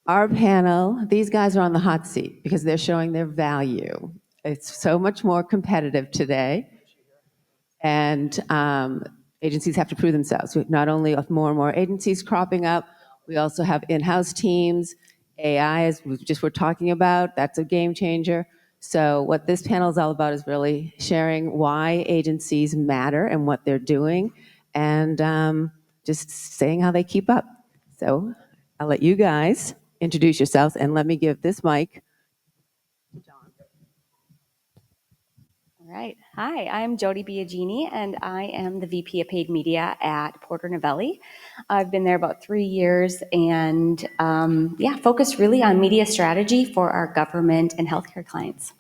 Our panel, these guys are on the hot seat because they're showing their value. It's so much more competitive today. And agencies have to prove themselves. Not only have more and more agencies cropping up, we also have in-house teams. AI, as we just were talking about, that's a game changer. So what this panel is all about is really sharing why agencies matter and what they're doing, and just saying how they keep up. So I'll let you guys introduce yourselves, and let me give this mic. All right. Hi, I'm Jody Biagini, and I am the VP of Paid Media at Porter Novelli. I've been there about 3 years and focus really on media strategy for our government and healthcare clients.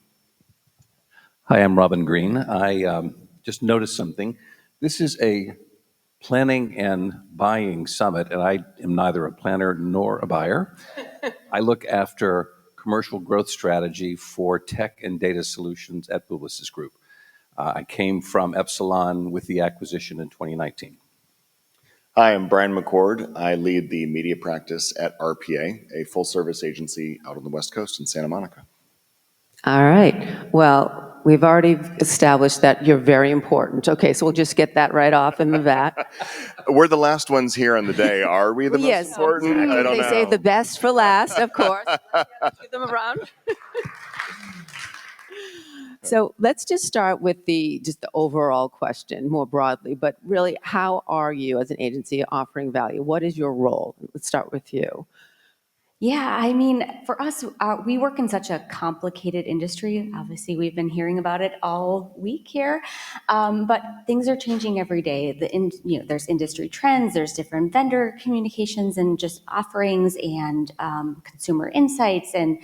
Hi, I'm Robin Green. I just noticed something. This is a planning and buying summit, and I am neither a planner nor a buyer. I look after commercial growth strategy for tech and data solutions at Publicis Groupe. I came from Epsilon with the acquisition in 2019. Hi, I'm Brian McCord. I lead the media practice at RPA, a full-service agency out on the West Coast in Santa Monica. All right. Well, we've already established that you're very important. Okay, so we'll just get that right off in the bat. We're the last ones here on the day. Are we the most important? I don't know. They say the best for last, of course. Give them around. So let's just start with the overall question more broadly, but really, how are you as an agency offering value? What is your role? Let's start with you. Yeah, I mean, for us, we work in such a complicated industry. Obviously, we've been hearing about it all week here, but things are changing every day. There's industry trends, there's different vendor communications and just offerings and consumer insights and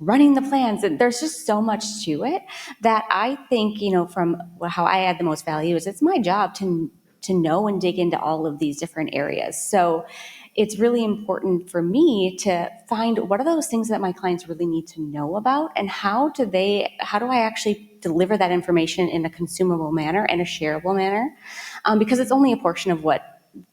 running the plans. And there's just so much to it that I think, from how I add the most value is it's my job to know and dig into all of these different areas. So it's really important for me to find what are those things that my clients really need to know about, and how do I actually deliver that information in a consumable manner and a shareable manner, because it's only a portion of what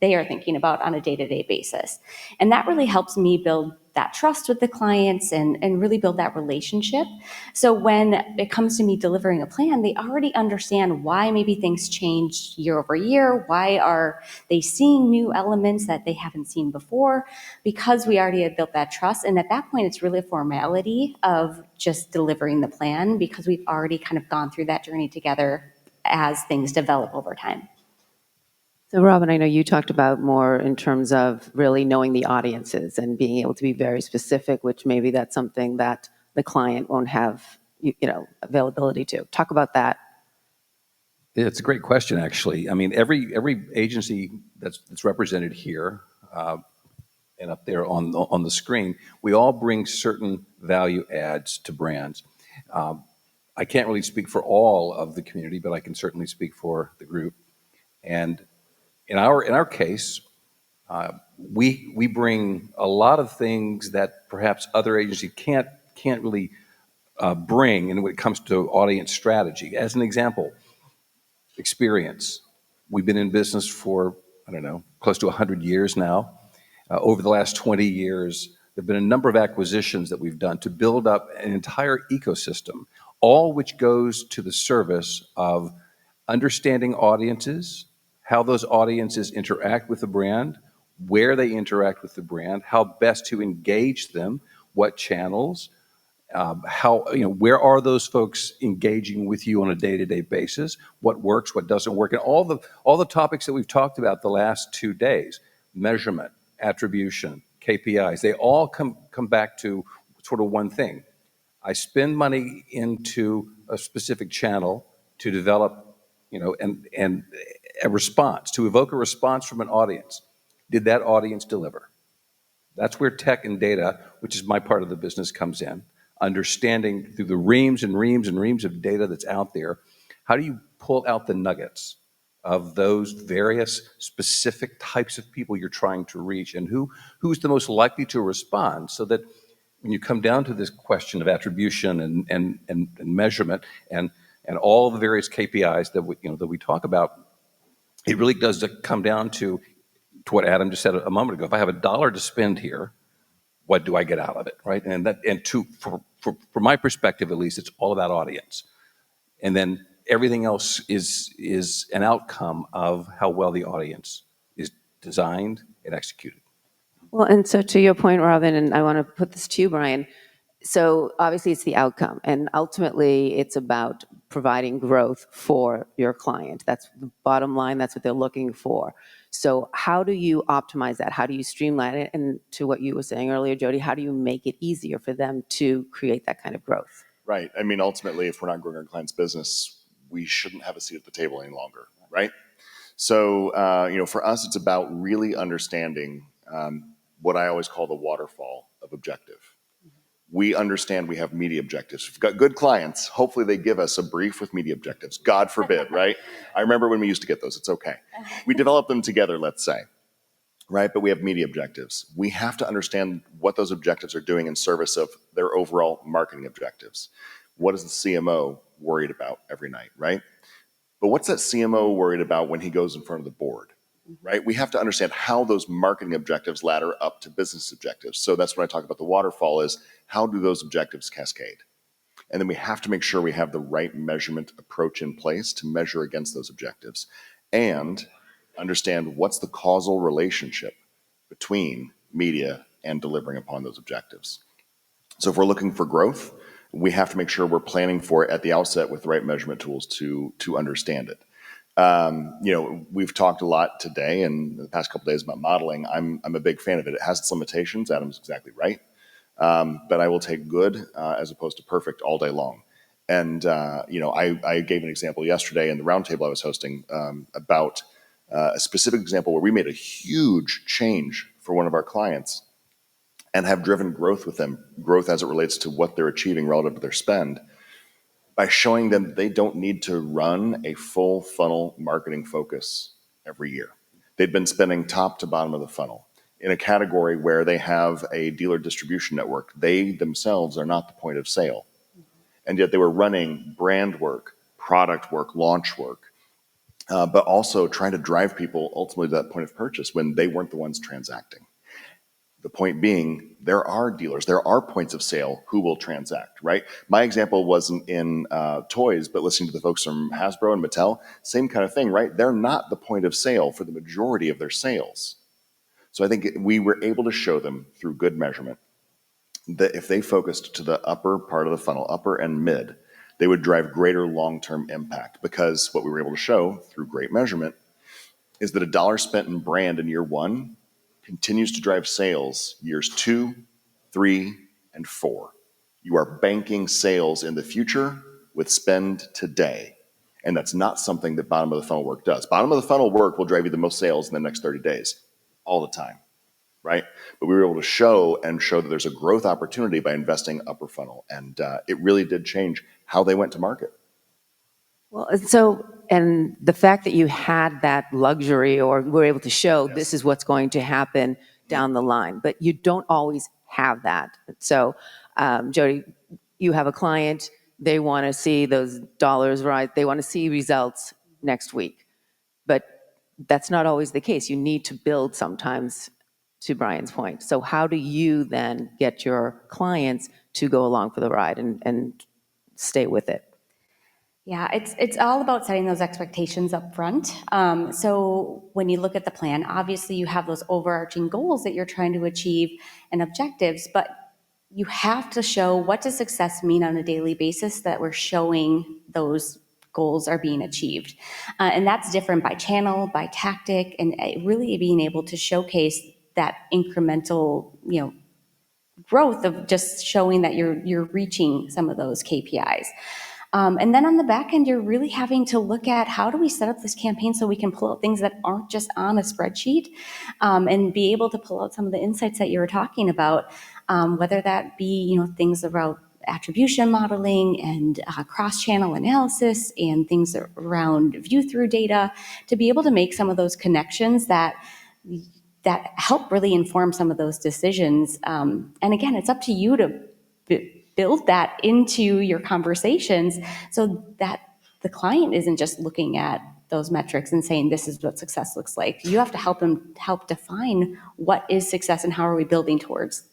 they are thinking about on a day-to-day basis. And that really helps me build that trust with the clients and really build that relationship. So when it comes to me delivering a plan, they already understand why maybe things change year over year. Why are they seeing new elements that they haven't seen before? Because we already had built that trust. And at that point, it's really a formality of just delivering the plan, because we've already kind of gone through that journey together as things develop over time. So Robin, I know you talked about more in terms of really knowing the audiences and being able to be very specific, which maybe that's something that the client won't have, availability to. Talk about that. It's a great question, actually. I mean, every agency that's represented here and up there on the screen, we all bring certain value adds to brands. I can't really speak for all of the community, but I can certainly speak for the group. And in our case, we bring a lot of things that perhaps other agencies can't really bring, and when it comes to audience strategy. As an example, experience. We've been in business for, close to 100 years now. Over the last 20 years, there have been a number of acquisitions that we've done to build up an entire ecosystem, all which goes to the service of understanding audiences, how those audiences interact with the brand, where they interact with the brand, how best to engage them, what channels, where are those folks engaging with you on a day-to-day basis, what works, what doesn't work, and all the topics that we've talked about the last 2 days, measurement, attribution, KPIs, they all come back to sort of one thing. I spend money into a specific channel to develop, and a response, to evoke a response from an audience. Did that audience deliver? That's where tech and data, which is my part of the business, comes in. Understanding through the reams and reams and reams of data that's out there, how do you pull out the nuggets of those various specific types of people you're trying to reach, and who's the most likely to respond, so that when you come down to this question of attribution and measurement and all the various KPIs that we talk about, it really does come down to what Adam just said a moment ago. If I have $1 to spend here, what do I get out of it, right? From my perspective, at least, it's all about audience. And then everything else is an outcome of how well the audience is designed and executed. Well, and so to your point, Robin, and I want to put this to you, Brian. So obviously it's the outcome, and ultimately it's about providing growth for your client. That's the bottom line. That's what they're looking for. So how do you optimize that? How do you streamline it? And to what you were saying earlier, Jody, how do you make it easier for them to create that kind of growth? Right. I mean, ultimately, if we're not growing our client's business, we shouldn't have a seat at the table any longer, right? So, for us, it's about really understanding what I always call the waterfall of objective. We understand we have media objectives. If we've got good clients, hopefully they give us a brief with media objectives. God forbid, right? I remember when we used to get those. It's okay. We develop them together, let's say, right? But we have media objectives. We have to understand what those objectives are doing in service of their overall marketing objectives. What is the CMO worried about every night, right? But what's that CMO worried about when he goes in front of the board? Right? We have to understand how those marketing objectives ladder up to business objectives. So that's when I talk about the waterfall is how do those objectives cascade? And then we have to make sure we have the right measurement approach in place to measure against those objectives and understand what's the causal relationship between media and delivering upon those objectives. So if we're looking for growth, we have to make sure we're planning for it at the outset with the right measurement tools to understand it. We've talked a lot today and the past couple of days about modeling. I'm a big fan of it. It has its limitations. Adam's exactly right. But I will take good as opposed to perfect all day long. And, I gave an example yesterday in the roundtable I was hosting about a specific example where we made a huge change for one of our clients and have driven growth with them, growth as it relates to what they're achieving relative to their spend, by showing them they don't need to run a full funnel marketing focus every year. They'd been spending top to bottom of the funnel in a category where they have a dealer distribution network. They themselves are not the point of sale. And yet they were running brand work, product work, launch work, but also trying to drive people ultimately to that point of purchase when they weren't the ones transacting. The point being, there are dealers, there are points of sale who will transact, right? My example wasn't in toys, but listening to the folks from Hasbro and Mattel, same kind of thing, right? They're not the point of sale for the majority of their sales. So I think we were able to show them through good measurement that if they focused to the upper part of the funnel, upper and mid, they would drive greater long-term impact, because what we were able to show through great measurement is that a dollar spent in brand in year one continues to drive sales years 2, 3, and 4. You are banking sales in the future with spend today. And that's not something that bottom of the funnel work does. Bottom of the funnel work will drive you the most sales in the next 30 days, all the time, right? But we were able to show that there's a growth opportunity by investing upper funnel. And it really did change how they went to market. Well, and the fact that you had that luxury or were able to show this is what's going to happen down the line, but you don't always have that. So, Jody, you have a client, they want to see those dollars right, they want to see results next week, but that's not always the case. You need to build sometimes, to Brian's point. So how do you then get your clients to go along for the ride and stay with it? Yeah, it's all about setting those expectations up front. So when you look at the plan, obviously you have those overarching goals that you're trying to achieve and objectives, but you have to show what does success mean on a daily basis, that we're showing those goals are being achieved. And that's different by channel, by tactic, and really being able to showcase that incremental, growth of just showing that you're reaching some of those KPIs. And then on the back end, you're really having to look at how do we set up this campaign so we can pull out things that aren't just on a spreadsheet, and be able to pull out some of the insights that you were talking about, whether that be, things about attribution modeling and cross-channel analysis and things around view-through data, to be able to make some of those connections that help really inform some of those decisions. And again, it's up to you to build that into your conversations so that the client isn't just looking at those metrics and saying, this is what success looks like. You have to help them help define what is success and how are we building towards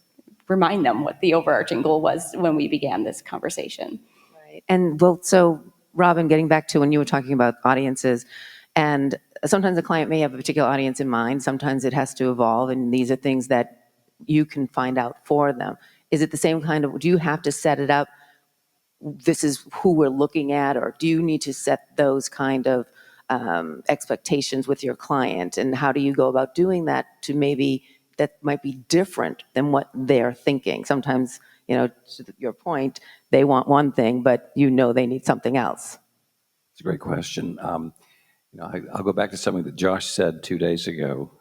remind them what the overarching goal was when we began this conversation. Right. And well, so Robin, getting back to when you were talking about audiences, and sometimes a client may have a particular audience in mind, sometimes it has to evolve, and these are things that you can find out for them. Is it the same kind of, do you have to set it up, this is who we're looking at, or do you need to set those kind of expectations with your client? And how do you go about doing that to maybe, that might be different than what they're thinking? Sometimes, you know, to your point, they want one thing, but you know they need something else. It's a great question. I'll go back to something that Josh said 2 days ago,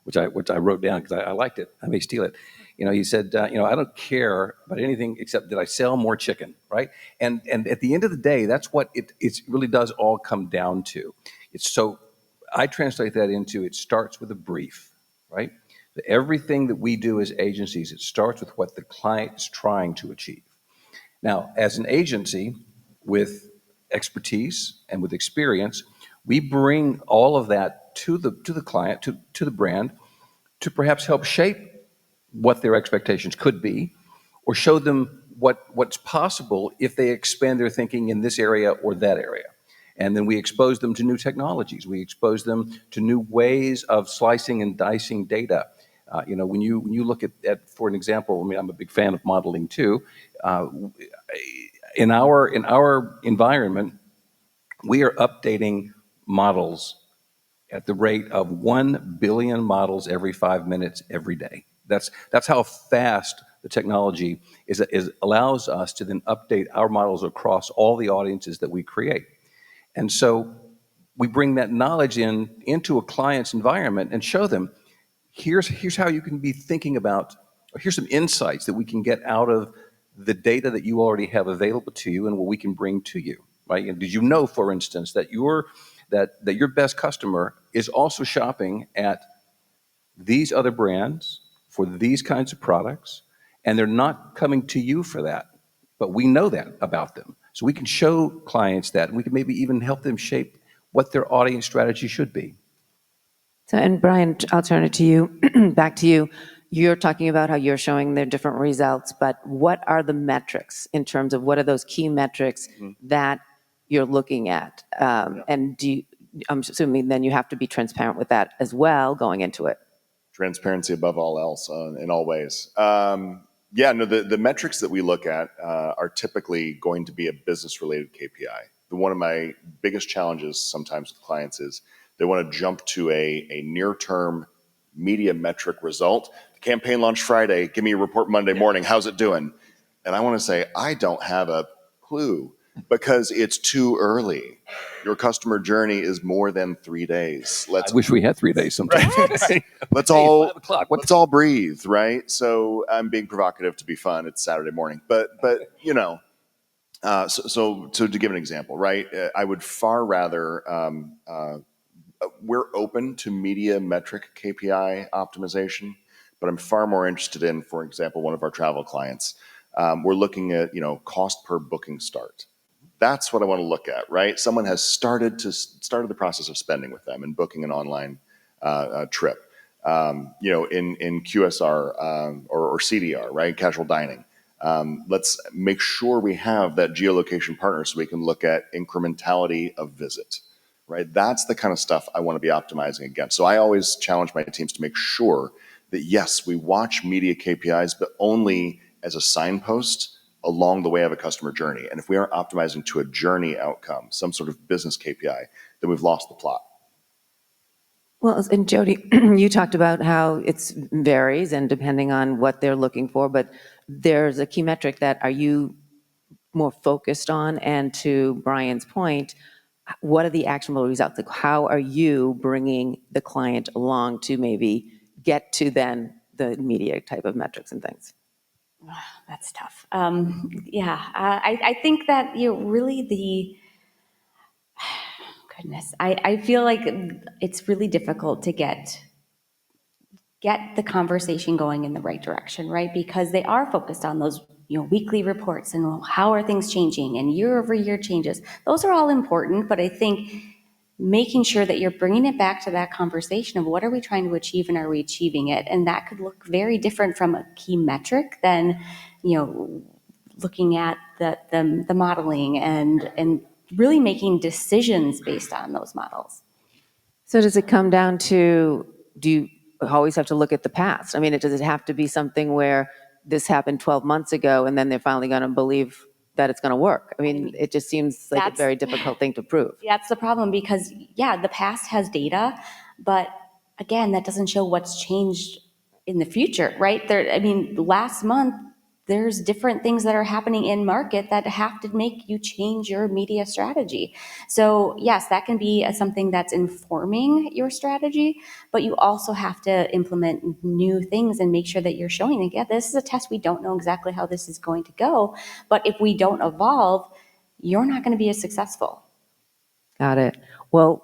which I wrote down because I liked it. I may steal it. He said, I don't care about anything except that I sell more chicken, right? And at the end of the day, that's what it really does all come down to. So I translate that into, it starts with a brief, right? Everything that we do as agencies, it starts with what the client is trying to achieve. Now, as an agency with expertise and with experience, we bring all of that to the client, to the brand, to perhaps help shape what their expectations could be, or show them what's possible if they expand their thinking in this area or that area. And then we expose them to new technologies. We expose them to new ways of slicing and dicing data. When you look at, for an example, I mean, I'm a big fan of modeling too. In our environment, we are updating models at the rate of 1 billion models every 5 minutes every day. That's how fast the technology allows us to then update our models across all the audiences that we create. And so we bring that knowledge into a client's environment and show them, here's how you can be thinking about, or here's some insights that we can get out of the data that you already have available to you and what we can bring to you, right? And did you know, for instance, that your best customer is also shopping at these other brands for these kinds of products, and they're not coming to you for that, but we know that about them. So we can show clients that, and we can maybe even help them shape what their audience strategy should be. So, and Brian, I'll turn it to you, back to you. You're talking about how you're showing their different results, but what are the metrics in terms of what are those key metrics that you're looking at? And I'm assuming then you have to be transparent with that as well going into it. Transparency above all else in all ways. The metrics that we look at are typically going to be a business-related KPI. One of my biggest challenges sometimes with clients is they want to jump to a near-term media metric result. The campaign launched Friday. Give me a report Monday morning. How's it doing? And I want to say, I don't have a clue because it's too early. Your customer journey is more than 3 days. I wish we had 3 days sometimes. Let's all breathe, right? So I'm being provocative to be fun. It's Saturday morning, but so to give an example, right? I would far rather we're open to media metric KPI optimization, but I'm far more interested in, for example, one of our travel clients. We're looking at cost per booking start. That's what I want to look at, right? Someone has started the process of spending with them and booking an online trip. In QSR or CDR, right? Casual dining. Let's make sure we have that geolocation partner so we can look at incrementality of visit, right? That's the kind of stuff I want to be optimizing against. So I always challenge my teams to make sure that, yes, we watch media KPIs, but only as a signpost along the way of a customer journey. And if we aren't optimizing to a journey outcome, some sort of business KPI, then we've lost the plot. Well, and Jody, you talked about how it varies and depending on what they're looking for, but there's a key metric that are you more focused on? And to Brian's point, what are the actionable results? Like, how are you bringing the client along to maybe get to then the media type of metrics and things? That's tough. I think that really goodness, I feel like it's really difficult to get the conversation going in the right direction, right? Because they are focused on those weekly reports and how are things changing and year over year changes. Those are all important, but I think making sure that you're bringing it back to that conversation of what are we trying to achieve and are we achieving it? And that could look very different from a key metric than, looking at the modeling and really making decisions based on those models. So does it come down to, do you always have to look at the past? I mean, does it have to be something where this happened 12 months ago and then they're finally going to believe that it's going to work? I mean, it just seems like a very difficult thing to prove. That's the problem because, the past has data, but again, that doesn't show what's changed in the future, right? Last month, there's different things that are happening in market that have to make you change your media strategy. So yes, that can be something that's informing your strategy, but you also have to implement new things and make sure that you're showing that, this is a test. We don't know exactly how this is going to go, but if we don't evolve, you're not going to be as successful. Got it. Well,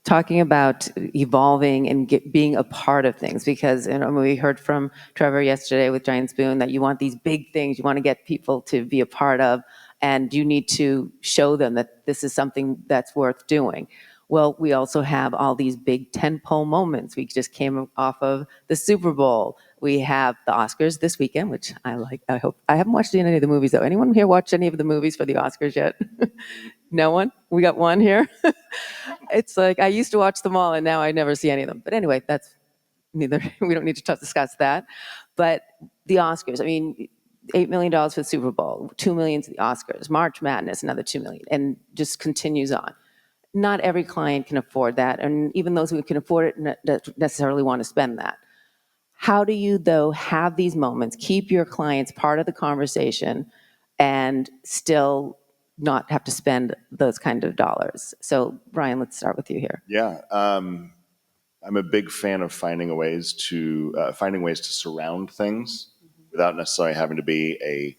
talking about evolving and being a part of things, because we heard from Trevor yesterday with Giant Spoon that you want these big things, you want to get people to be a part of, and you need to show them that this is something that's worth doing. Well, we also have all these big tentpole moments. We just came off of the Super Bowl. We have the Oscars this weekend, which I like. I hope I haven't watched any of the movies though. Anyone here watch any of the movies for the Oscars yet? No one? We got one here. It's like I used to watch them all and now I never see any of them. But anyway, that's neither. We don't need to discuss that. But the Oscars, I mean, $8 million for the Super Bowl, $2 million to the Oscars, March Madness, another $2 million, and just continues on. Not every client can afford that, and even those who can afford it don't necessarily want to spend that. How do you, though, have these moments, keep your clients part of the conversation, and still not have to spend those kind of dollars? So, Brian, let's start with you here. Yeah, I'm a big fan of finding ways to surround things without necessarily having to be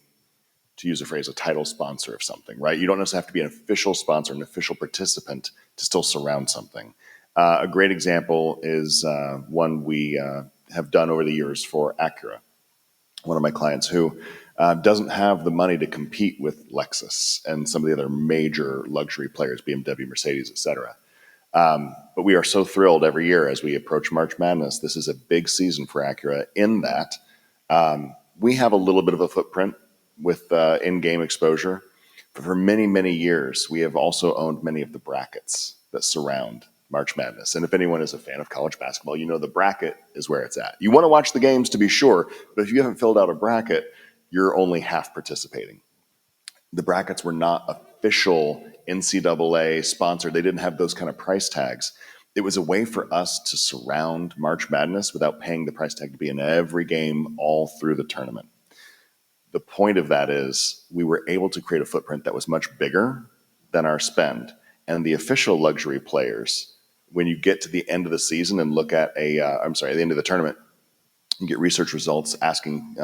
to use a phrase, a title sponsor of something, right? You don't necessarily have to be an official sponsor, an official participant to still surround something. A great example is one we have done over the years for Acura, one of my clients who doesn't have the money to compete with Lexus and some of the other major luxury players, BMW, Mercedes, et cetera. But we are so thrilled every year as we approach March Madness. This is a big season for Acura in that we have a little bit of a footprint with in-game exposure. But for many, many years, we have also owned many of the brackets that surround March Madness. And if anyone is a fan of college basketball, you know the bracket is where it's at. You want to watch the games to be sure, but if you haven't filled out a bracket, you're only half participating. The brackets were not official NCAA sponsored. They didn't have those kind of price tags. It was a way for us to surround March Madness without paying the price tag to be in every game all through the tournament. The point of that is we were able to create a footprint that was much bigger than our spend. And the official luxury players, when you get to the end of the season and look at the end of the tournament, you get research results asking,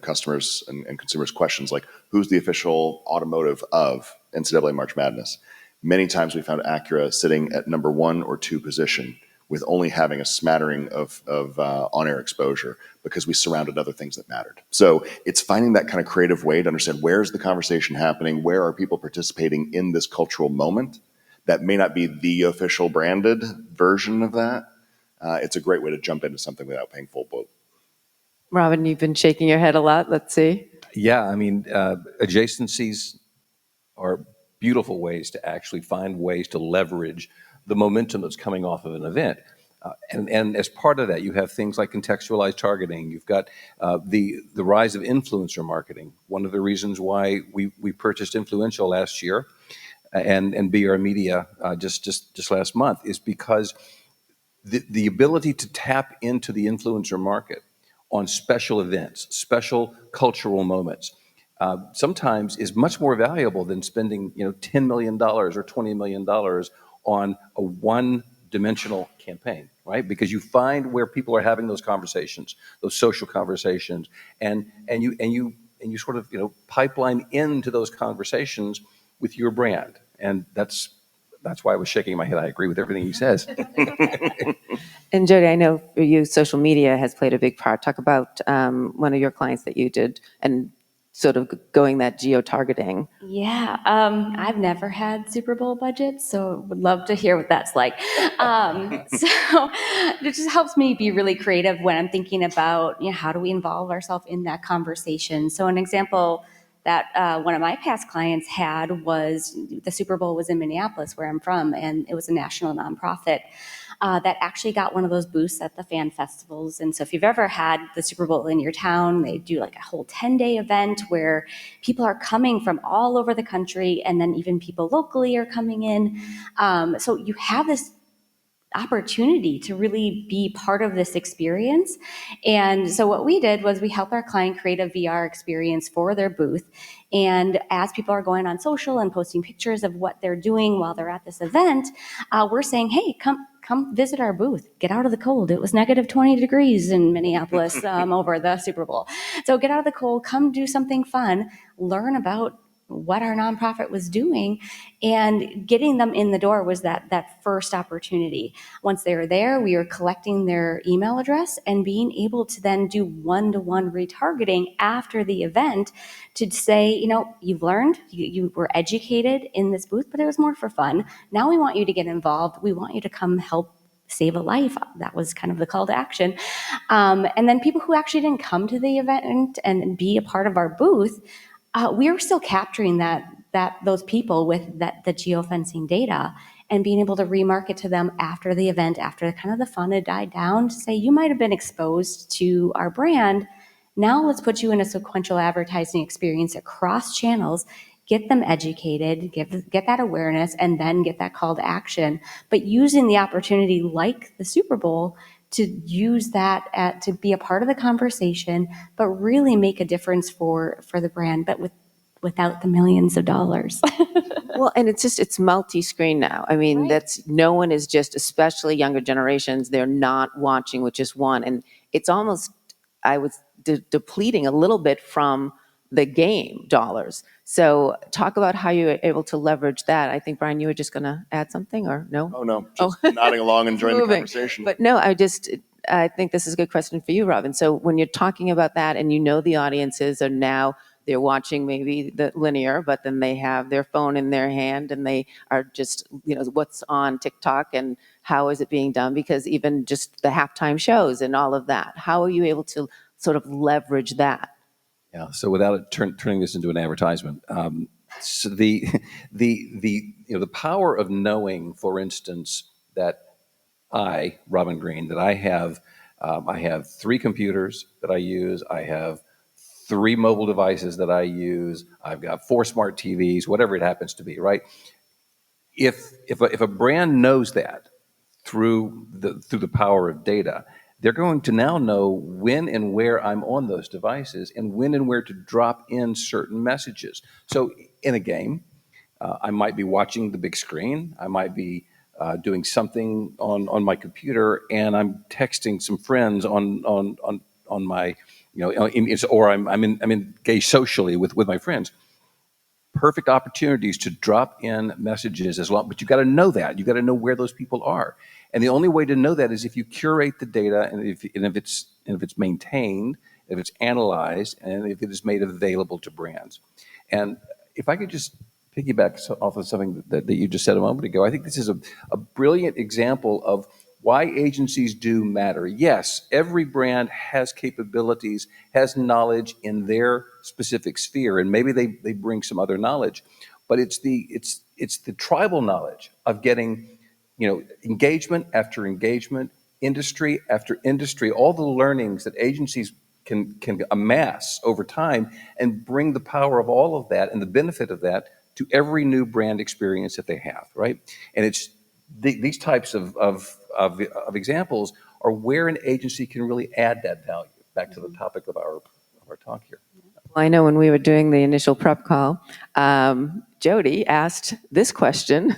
customers and consumers questions like, who's the official automotive of NCAA March Madness? Many times we found Acura sitting at number 1 or 2 position with only having a smattering of on-air exposure because we surrounded other things that mattered. So it's finding that kind of creative way to understand where's the conversation happening, where are people participating in this cultural moment that may not be the official branded version of that. It's a great way to jump into something without paying full boat. Robin, you've been shaking your head a lot. Let's see. Yeah, I mean, adjacencies are beautiful ways to actually find ways to leverage the momentum that's coming off of an event. And as part of that, you have things like contextualized targeting. You've got the rise of influencer marketing. One of the reasons why we purchased Influential last year and BR Media just last month is because the ability to tap into the influencer market on special events, special cultural moments, sometimes is much more valuable than spending $10 million or $20 million on a one-dimensional campaign, right? Because you find where people are having those conversations, those social conversations, and you sort of pipeline into those conversations with your brand, and that's why I was shaking my head. I agree with everything he says. And Jody, I know for you, social media has played a big part. Talk about one of your clients that you did, and sort of going that geo-targeting? Yeah, I've never had Super Bowl budgets, so would love to hear what that's like. So it just helps me be really creative when I'm thinking about, how do we involve ourselves in that conversation. So an example that one of my past clients had was the Super Bowl was in Minneapolis, where I'm from, and it was a national nonprofit that actually got one of those booths at the fan festivals. And so if you've ever had the Super Bowl in your town, they do like a whole 10-day event where people are coming from all over the country, and then even people locally are coming in. So you have this opportunity to really be part of this experience. And so what we did was we helped our client create a VR experience for their booth. And as people are going on social and posting pictures of what they're doing while they're at this event, we're saying, hey, come visit our booth. Get out of the cold. It was negative 20 degrees in Minneapolis over the Super Bowl. So get out of the cold, come do something fun, learn about what our nonprofit was doing, and getting them in the door was that first opportunity. Once they were there, we were collecting their email address and being able to then do one-to-one retargeting after the event to say, you've learned, you were educated in this booth, but it was more for fun. Now we want you to get involved. We want you to come help save a life. That was kind of the call to action. And then people who actually didn't come to the event and be a part of our booth, we were still capturing those people with the geofencing data and being able to remarket to them after the event, after kind of the fun had died down, to say, you might have been exposed to our brand. Now let's put you in a sequential advertising experience across channels, get them educated, get that awareness, and then get that call to action. But using the opportunity like the Super Bowl to use that to be a part of the conversation, but really make a difference for the brand, but without the millions of dollars. Well, and it's multi-screen now. I mean, Right. no one is just, especially younger generations, they're not watching with just one. And it's almost, I was depleting a little bit from the game dollars. So talk about how you were able to leverage that. I think, Brian, you were just going to add something, or no? Oh, no, just nodding along, enjoying the Moving. conversation. But no, I think this is a good question for you, Robin. So when you're talking about that, and the audiences are now, they're watching maybe the linear, but then they have their phone in their hand and they are just, what's on TikTok and how is it being done? Because even just the halftime shows and all of that, how are you able to sort of leverage that? Yeah. So without it turning this into an advertisement, so the power of knowing, for instance, that Robin Green, that I have 3 computers that I use. I have 3 mobile devices that I use. I've got 4 smart TVs, whatever it happens to be, right? If a brand knows that through the power of data, they're going to now know when and where I'm on those devices and when and where to drop in certain messages. So in a game, I might be watching the big screen. I might be doing something on my computer, and I'm texting some friends on my, or I'm engaged socially with my friends. Perfect opportunities to drop in messages but you got to know that. You got to know where those people are. And the only way to know that is if you curate the data, and if it's maintained, if it's analyzed, and if it is made available to brands. And if I could just piggyback off of something that you just said a moment ago, I think this is a brilliant example of why agencies do matter. Yes, every brand has capabilities, has knowledge in their specific sphere, and maybe they bring some other knowledge, but it's the tribal knowledge of getting, engagement after engagement, industry after industry, all the learnings that agencies can amass over time, and bring the power of all of that and the benefit of that to every new brand experience that they have, right? And it's these types of examples are where an agency can really add that value. Back to the topic of our talk here. Well, I know when we were doing the initial prep call, Jody asked this question.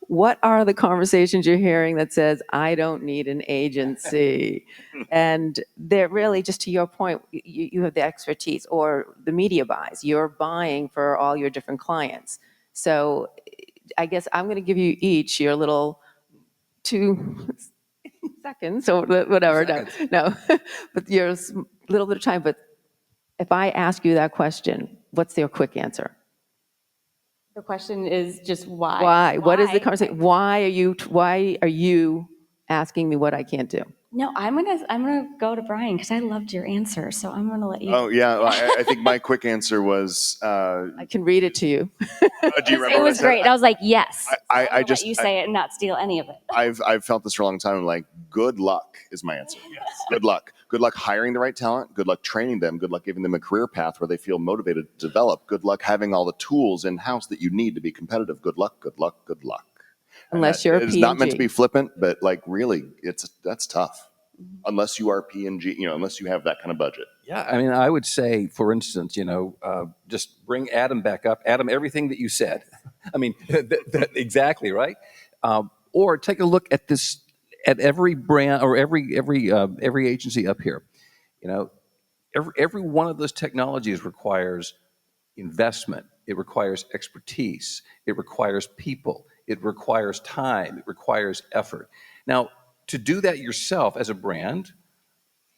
What are the conversations you're hearing that says, I don't need an agency? And they're really, just to your point, you have the expertise, or the media buys. You're buying for all your different clients. So I guess I'm going to give you each your little 2 seconds or whatever. No, but your little bit of time. But if I ask you that question, what's your quick answer? The question is just why? Why? What is the Why? conversation? Why are you asking me what I can't do? No, I'm gonna go to Brian because I loved your answer, so I'm gonna let you. Oh yeah, well, I think my quick answer was. I can read it to you. Do you remember It what I was said? great. I was like, yes. I I'm gonna just- let you say it and not steal any of it. I've felt this for a long time. Like, good luck is my answer. Yes. Good luck. Good luck hiring the right talent. Good luck training them. Good luck giving them a career path where they feel motivated to develop. Good luck having all the tools in house that you need to be competitive. Good luck. Good luck. Good luck. Unless you're a It's not meant to P&G. be flippant, but like really, that's tough. Unless you are P&G, unless you have that kind of budget. Yeah, I mean, I would say, for instance, just bring Adam back up. Adam, everything that you said. I mean, exactly right. Or take a look at this, at every brand or every agency up here. Every one of those technologies requires investment. It requires expertise. It requires people. It requires time. It requires effort. Now, to do that yourself as a brand,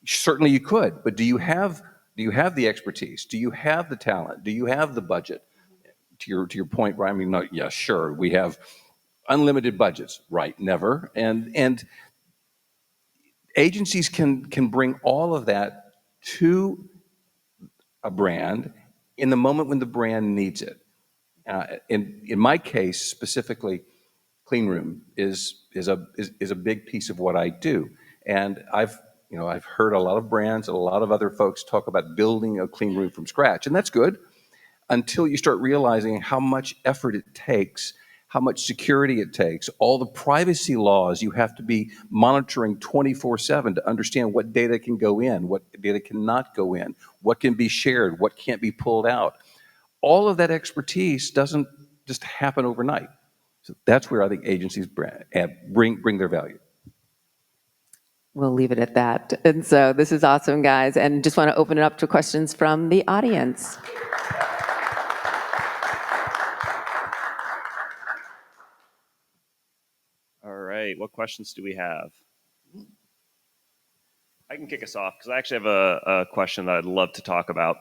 certainly you could, but do you have the expertise? Do you have the talent? Do you have the budget? To your point, Brian, I mean, no, yeah, sure, we have unlimited budgets, right? Never. And agencies can bring all of that to a brand in the moment when the brand needs it. In my case specifically, clean room is a big piece of what I do, and I've heard a lot of brands and a lot of other folks talk about building a clean room from scratch, and that's good until you start realizing how much effort it takes, how much security it takes, all the privacy laws you have to be monitoring 24/7 to understand what data can go in, what data cannot go in, what can be shared, what can't be pulled out. All of that expertise doesn't just happen overnight. So that's where I think agencies bring their value. We'll leave it at that. And so this is awesome, guys. And just want to open it up to questions from the audience. All right, what questions do we have? I can kick us off because I actually have a question that I'd love to talk about.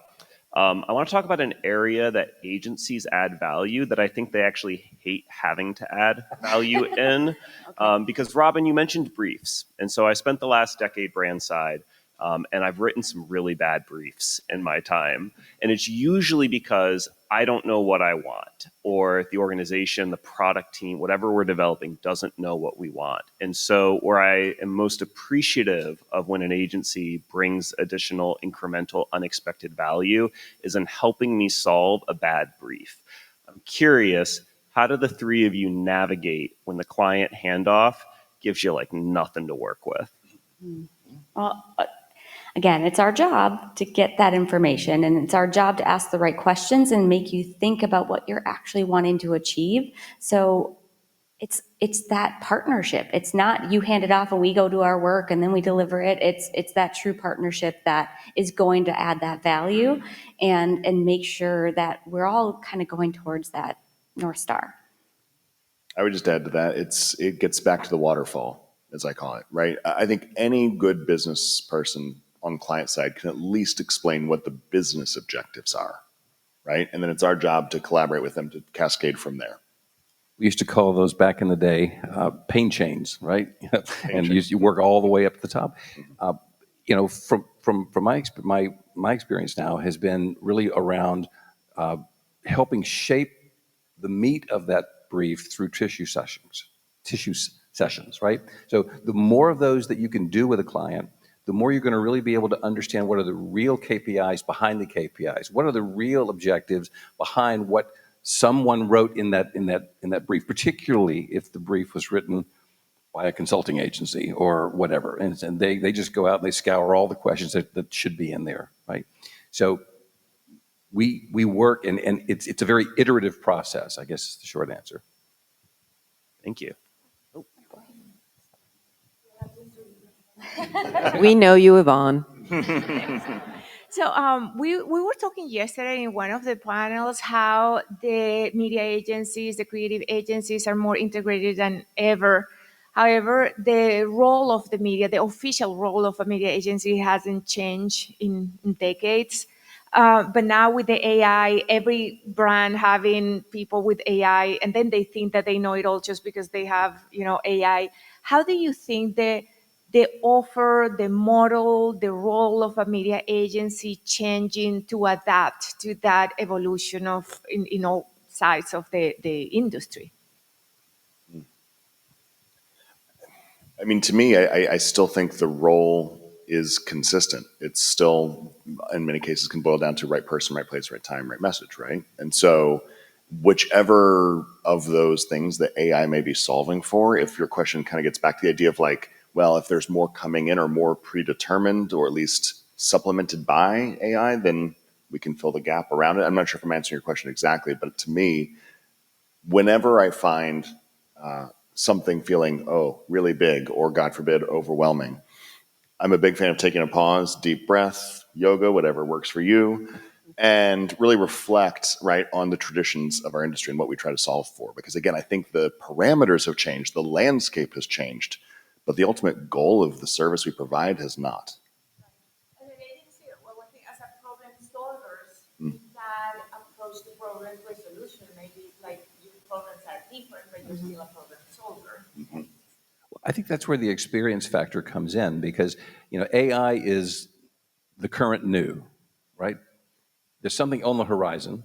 I want to talk about an area that agencies add value that I think they actually hate having to add value in. Because Robin, you mentioned briefs. And so I spent the last decade brand side, and I've written some really bad briefs in my time. And it's usually because I don't know what I want, or the organization, the product team, whatever we're developing doesn't know what we want. And so where I am most appreciative of when an agency brings additional incremental unexpected value is in helping me solve a bad brief. I'm curious, how do the three of you navigate when the client handoff gives you like nothing to work with? Well, again, it's our job to get that information, and it's our job to ask the right questions and make you think about what you're actually wanting to achieve. So it's that partnership. It's not you hand it off and we go do our work and then we deliver it. It's that true partnership that is going to add that value and make sure that we're all kind of going towards that North Star. I would just add to that, it gets back to the waterfall, as I call it, right? I think any good business person on client side can at least explain what the business objectives are, right? And then it's our job to collaborate with them to cascade from there. We used to call those back in the day pain chains, right? And you work all the way up to the top. From my experience now has been really around helping shape the meat of that brief through tissue sessions, right? So the more of those that you can do with a client, the more you're going to really be able to understand what are the real KPIs behind the KPIs, what are the real objectives behind what someone wrote in that brief, particularly if the brief was written by a consulting agency or whatever, and they just go out and they scour all the questions that should be in there, right? So we work, and it's a very iterative process, I guess is the short answer. Thank you. We know you, Yvonne. So we were talking yesterday in one of the panels how the media agencies, the creative agencies are more integrated than ever. However, the role of the media, the official role of a media agency hasn't changed in decades. But now with the AI, every brand having people with AI, and then they think that they know it all just because they have, AI. How do you think the offer, the model, the role of a media agency changing to adapt to that evolution of in all sides of the industry? I mean, to me, I still think the role is consistent. It's still, in many cases, can boil down to right person, right place, right time, right message, right? And so, whichever of those things that AI may be solving for, if your question kind of gets back to the idea of like, well, if there's more coming in or more predetermined or at least supplemented by AI, then we can fill the gap around it. I'm not sure if I'm answering your question exactly, but to me, whenever I find something feeling, really big or, God forbid, overwhelming, I'm a big fan of taking a pause, deep breath, yoga, whatever works for you, and really reflect, right, on the traditions of our industry and what we try to solve for. Because again, I think the parameters have changed, the landscape has changed, but the ultimate goal of the service we provide has not. As an agency, well, one thing, as a problem solvers, you can approach the problem resolution. Maybe like your problems are different, but you're still a problem solver. I think that's where the experience factor comes in because, AI is the current new, right? There's something on the horizon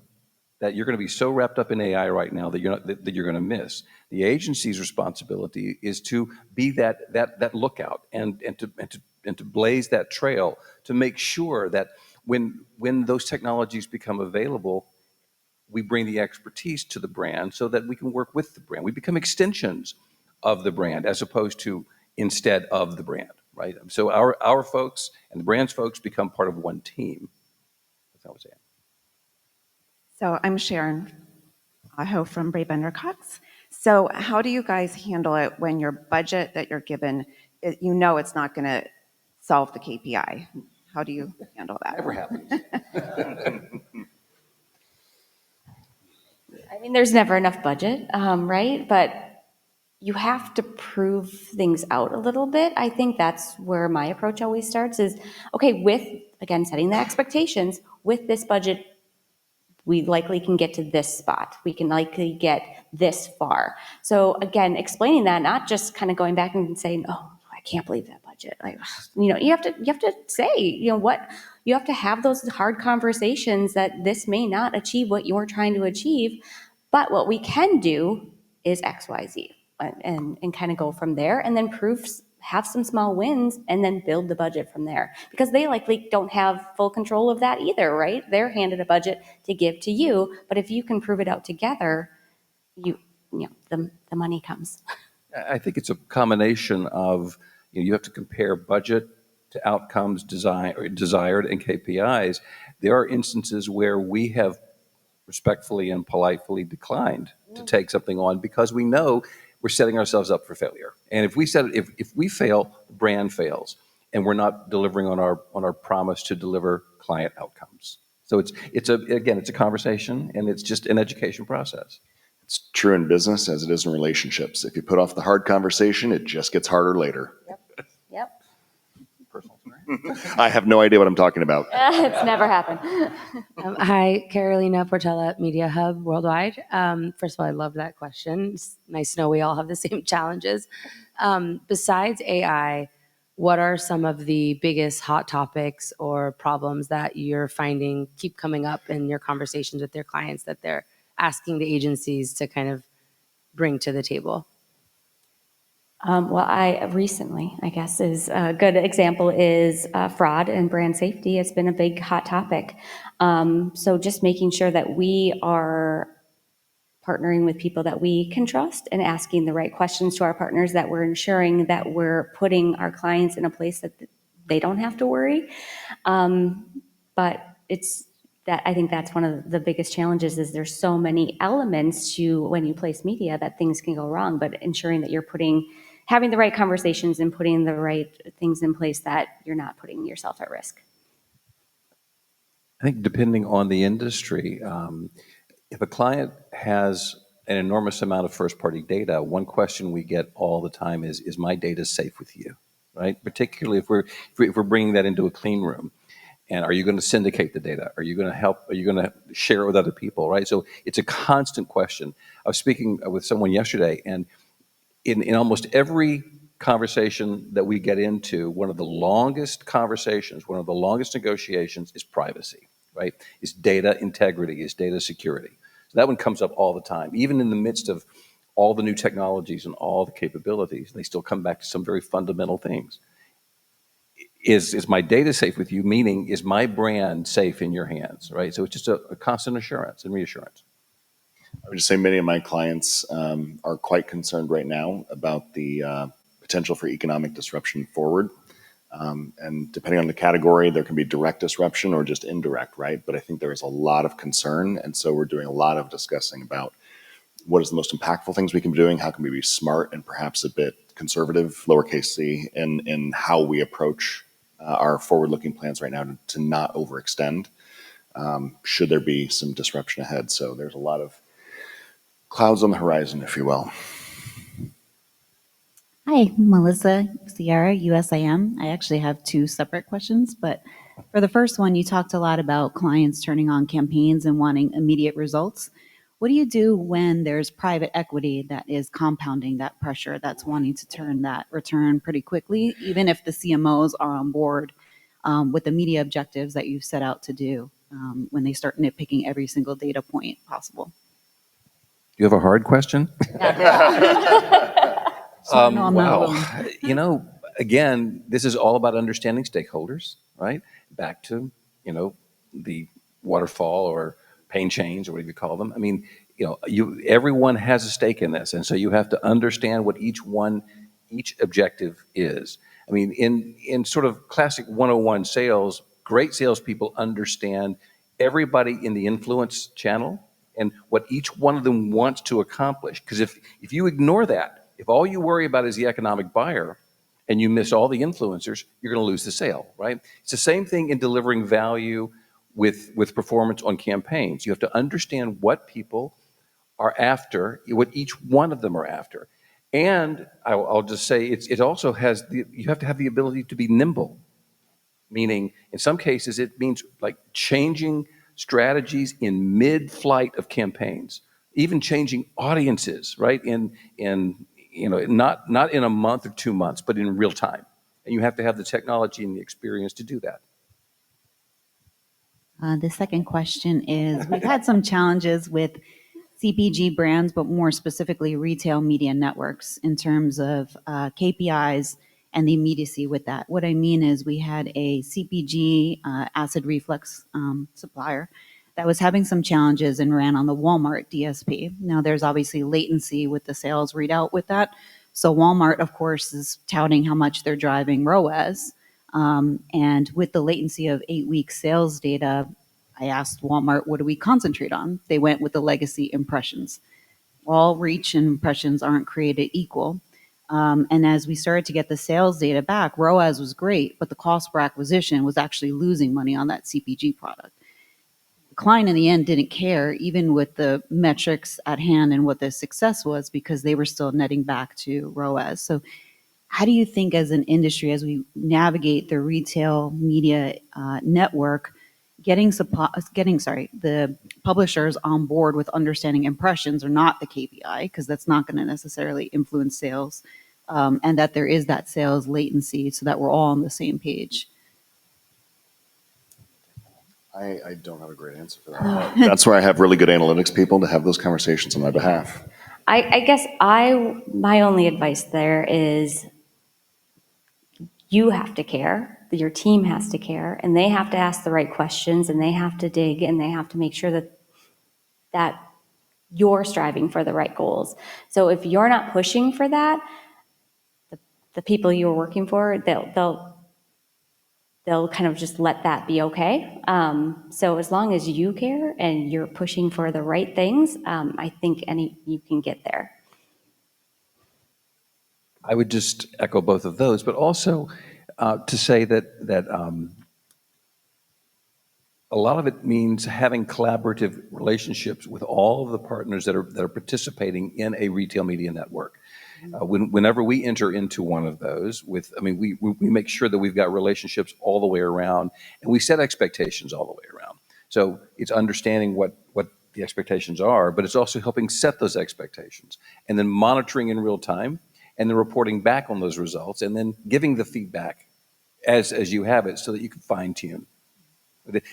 that you're going to be so wrapped up in AI right now that you're going to miss. The agency's responsibility is to be that lookout and to blaze that trail to make sure that when those technologies become available, we bring the expertise to the brand so that we can work with the brand. We become extensions of the brand as opposed to instead of the brand, right? So our folks and the brand's folks become part of one team. That's how I would say it. So I'm Sharon Aho from Bray Bender Cox. So how do you guys handle it when your budget that you're given, it's not going to solve the KPI? How do you handle that? Never happens. I mean, there's never enough budget, right? But you have to prove things out a little bit. I think that's where my approach always starts is, okay, again, setting the expectations, with this budget, we likely can get to this spot. We can likely get this far. So again, explaining that, not just kind of going back and saying, oh, I can't believe that budget. Like, you have to say, what, you have to have those hard conversations that this may not achieve what you're trying to achieve, but what we can do is X, Y, Z, and kind of go from there, and then have some small wins, and then build the budget from there. Because they likely don't have full control of that either, right? They're handed a budget to give to you, but if you can prove it out together, the money comes. I think it's a combination of, you have to compare budget to outcomes desired and KPIs. There are instances where we have respectfully and politely declined to take something on because we know we're setting ourselves up for failure. And if we fail, the brand fails, and we're not delivering on our promise to deliver client outcomes. So it's a conversation, and it's just an education process. It's true in business as it is in relationships. If you put off the hard conversation, it just gets harder later. Yep. Personal story. I have no idea what I'm talking about. It's never happened. Hi, Carolina Portella, Media Hub Worldwide. First of all, I love that question. It's nice to know we all have the same challenges. Besides AI, what are some of the biggest hot topics or problems that you're finding keep coming up in your conversations with your clients that they're asking the agencies to kind of bring to the table? Well, I guess, is a good example is fraud and brand safety. It's been a big hot topic. So just making sure that we are partnering with people that we can trust and asking the right questions to our partners, that we're ensuring that we're putting our clients in a place that they don't have to worry. But I think that's one of the biggest challenges is there's so many elements to when you place media that things can go wrong, but ensuring that you're having the right conversations and putting the right things in place that you're not putting yourself at risk. I think depending on the industry, if a client has an enormous amount of first-party data, one question we get all the time is my data safe with you, right? Particularly if we're bringing that into a clean room. And are you going to syndicate the data? Are you going to help? Are you going to share it with other people, right? So it's a constant question. I was speaking with someone yesterday, and in almost every conversation that we get into, one of the longest conversations, one of the longest negotiations is privacy, right? Is data integrity, is data security. So that one comes up all the time. Even in the midst of all the new technologies and all the capabilities, they still come back to some very fundamental things. Is my data safe with you? Meaning, is my brand safe in your hands, right? So it's just a constant assurance and reassurance. I would just say many of my clients are quite concerned right now about the potential for economic disruption forward. And depending on the category, there can be direct disruption or just indirect, right? But I think there is a lot of concern. And so we're doing a lot of discussing about what is the most impactful things we can be doing, how can we be smart and perhaps a bit conservative, lowercase c, in how we approach our forward-looking plans right now to not overextend, should there be some disruption ahead. So there's a lot of clouds on the horizon, if you will. Hi, Melissa Sierra, USIM. I actually have two separate questions, but for the first one, you talked a lot about clients turning on campaigns and wanting immediate results. What do you do when there's private equity that is compounding that pressure, that's wanting to turn that return pretty quickly, even if the CMOs are on board with the media objectives that you've set out to do when they start nitpicking every single data point possible? Do you have a hard question? So I know I'm not Wow. alone. You know, again, this is all about understanding stakeholders, right? Back to, the waterfall or pain chains or whatever you call them. I mean, everyone has a stake in this. And so you have to understand what each objective is. I mean, in sort of classic 101 sales, great salespeople understand everybody in the influence channel and what each one of them wants to accomplish. Because if you ignore that, if all you worry about is the economic buyer and you miss all the influencers, you're going to lose the sale, right? It's the same thing in delivering value with performance on campaigns. You have to understand what people are after, what each one of them are after. And I'll just say it also has you have to have the ability to be nimble, meaning in some cases it means like changing strategies in mid-flight of campaigns, even changing audiences, right? Not in a month or 2 months, but in real time. And you have to have the technology and the experience to do that. The second question is, we've had some challenges with CPG brands, but more specifically retail media networks in terms of KPIs and the immediacy with that. What I mean is we had a CPG acid reflux supplier that was having some challenges and ran on the Walmart DSP. Now there's obviously latency with the sales readout with that. So Walmart, of course, is touting how much they're driving ROAS. And with the latency of 8 weeks sales data, I asked Walmart, what do we concentrate on? They went with the legacy impressions. All reach and impressions aren't created equal. And as we started to get the sales data back, ROAS was great, but the cost per acquisition was actually losing money on that CPG product. The client in the end didn't care, even with the metrics at hand and what the success was, because they were still netting back to ROAS. So how do you think as an industry, as we navigate the retail media network, getting the publishers on board with understanding impressions are not the KPI, because that's not going to necessarily influence sales, and that there is that sales latency so that we're all on the same page? I don't have a great answer for that. That's where I have really good analytics people to have those conversations on my behalf. I guess my only advice there is you have to care, your team has to care, and they have to ask the right questions, and they have to dig, and they have to make sure that you're striving for the right goals. So if you're not pushing for that, the people you're working for, they'll kind of just let that be okay. So as long as you care and you're pushing for the right things, I think you can get there. I would just echo both of those, but also to say that a lot of it means having collaborative relationships with all of the partners that are participating in a retail media network. Whenever we enter into one of those, we make sure that we've got relationships all the way around, and we set expectations all the way around. So it's understanding what the expectations are, but it's also helping set those expectations, and then monitoring in real time, and then reporting back on those results, and then giving the feedback as you have it, so that you can fine tune.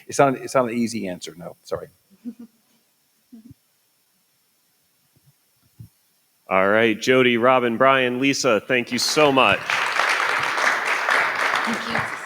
It's not an easy answer. No, sorry. All right, Jody, Robin, Brian, Lisa, thank you so much. Thank you.